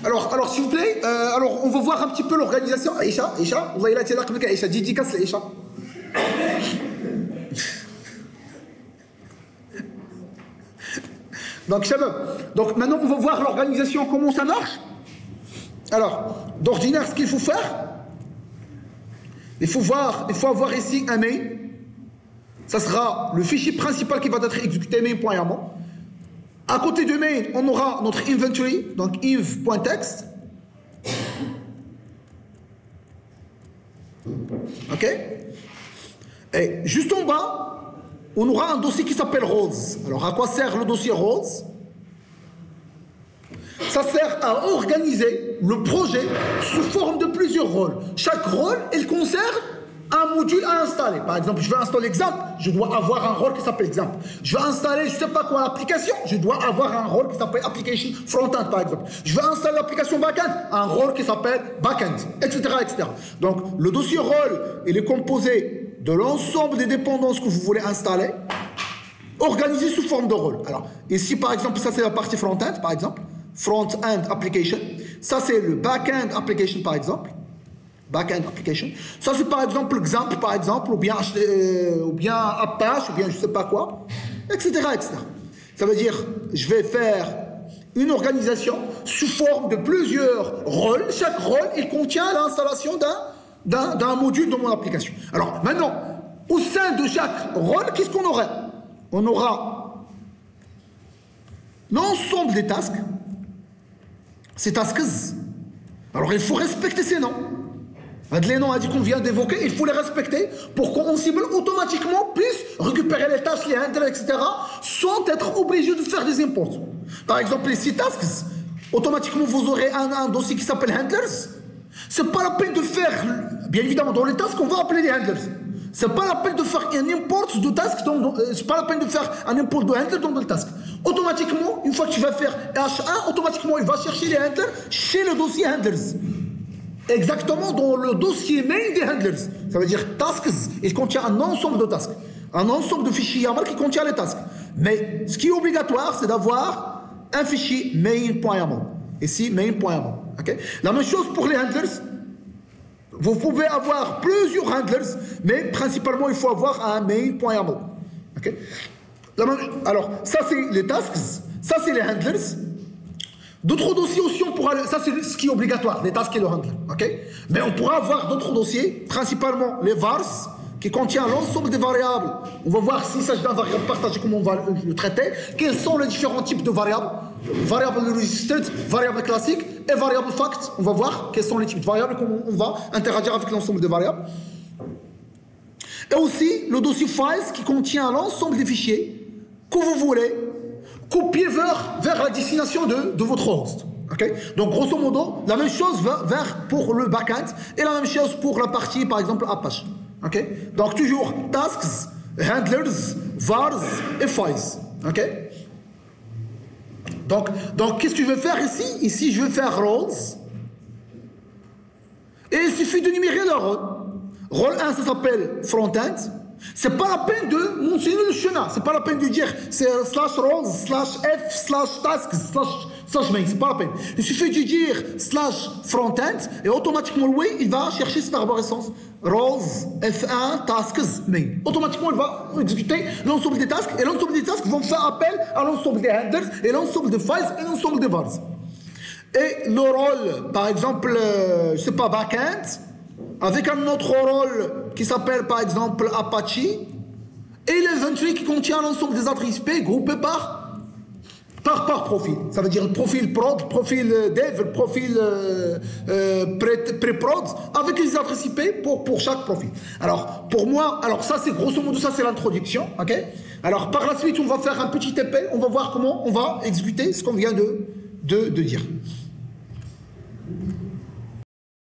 Alors s'il vous plaît, alors on va voir un petit peu l'organisation. Aïcha, Allah il a été là comme Aïcha, dédicace Aïcha. Donc, Shabab, donc maintenant on va voir l'organisation, comment ça marche. Alors, d'ordinaire, ce qu'il faut faire, il faut avoir ici un main. Ça sera le fichier principal qui va être exécuté, main.yaml. À côté de main, on aura notre inventory, donc inv.text. Ok. Et juste en bas, on aura un dossier qui s'appelle roles. Alors, à quoi sert le dossier roles? Ça sert à organiser le projet sous forme de plusieurs rôles. Chaque rôle, il concerne un module à installer. Par exemple, je veux installer exemple, je dois avoir un rôle qui s'appelle exemple. Je veux installer, je ne sais pas quoi, l'application, je dois avoir un rôle qui s'appelle application front-end, par exemple. Je veux installer l'application back-end, un rôle qui s'appelle back-end, etc., etc. Donc, le dossier rôle, il est composé de l'ensemble des dépendances que vous voulez installer, organisé sous forme de rôle. Alors, ici, par exemple, ça c'est la partie front-end, par exemple. Front-end application. Ça, c'est le back-end application, par exemple. Back-end application. Ça, c'est par exemple l'exemple, par exemple, ou bien Apache, ou bien je ne sais pas quoi, etc., etc. Ça veut dire, je vais faire une organisation sous forme de plusieurs rôles. Chaque rôle, il contient l'installation d'un module dans mon application. Alors, maintenant, au sein de chaque rôle, qu'est-ce qu'on aurait? On aura l'ensemble des tasks. Ces tasks. Alors, il faut respecter ces noms. Les noms qu'on vient d'évoquer, il faut les respecter pour qu'on cible automatiquement puisse récupérer les tâches, les handlers, etc. sans être obligé de faire des imports. Par exemple, les 6 tasks, automatiquement vous aurez un dossier qui s'appelle handlers. C'est pas la peine de faire, bien évidemment, dans les tasks, on va appeler les handlers. C'est pas la peine de faire un import de task, c'est pas la peine de faire un import de handler dans le task. Automatiquement, une fois que tu vas faire H1, automatiquement il va chercher les handlers chez le dossier handlers. Exactement dans le dossier main des handlers. Ça veut dire tasks, il contient un ensemble de tasks. Un ensemble de fichiers YAML qui contient les tasks. Mais ce qui est obligatoire, c'est d'avoir un fichier main.yaml. Ici, main.yaml. Okay? La même chose pour les handlers. Vous pouvez avoir plusieurs handlers, mais principalement, il faut avoir un main.yaml. Okay? Alors, ça, c'est les tasks. Ça, c'est les handlers. D'autres dossiers aussi, on pourra... Ça, c'est ce qui est obligatoire, les tasks et le handler. Okay? Mais on pourra avoir d'autres dossiers, principalement les vars, qui contient l'ensemble des variables. On va voir s'il s'agit d'un variable partagé, comment on va le traiter. Quels sont les différents types de variables? Variable registered, variable classique et variable fact. On va voir quels sont les types de variables et comment on va interagir avec l'ensemble des variables. Et aussi le dossier files qui contient l'ensemble des fichiers que vous voulez copier vers la destination de votre host. Okay? Donc grosso modo, la même chose pour le backend et la même chose pour la partie par exemple Apache. Okay? Donc toujours tasks, handlers, vars et files. Okay? Donc qu'est-ce que je vais faire ici? Ici je vais faire roles. Et il suffit de numérer le rôle. Rôle 1 ça s'appelle front-end. C'est pas la peine de mentionner le chemin. C'est pas la peine de dire c'est slash roles, slash f, slash tasks, slash main. C'est pas la peine. Il suffit de dire slash front-end et automatiquement, oui, il va chercher cette arborescence. Roles, F1, tasks, main. Automatiquement, il va exécuter l'ensemble des tasks et l'ensemble des tasks vont faire appel à l'ensemble des handlers et l'ensemble des files et l'ensemble des vars. Et le rôle, par exemple, je sais pas, backend, avec un autre rôle qui s'appelle par exemple Apache, et l'inventory qui contient l'ensemble des adresses IP groupés par profil. Ça veut dire le profil prod, le profil dev, le profil pré-prod, avec les adresses IP pour chaque profil. Alors, pour moi, alors ça c'est grosso modo, ça c'est l'introduction, ok? Alors, par la suite, on va faire un petit TP, on va voir comment on va exécuter ce qu'on vient de dire.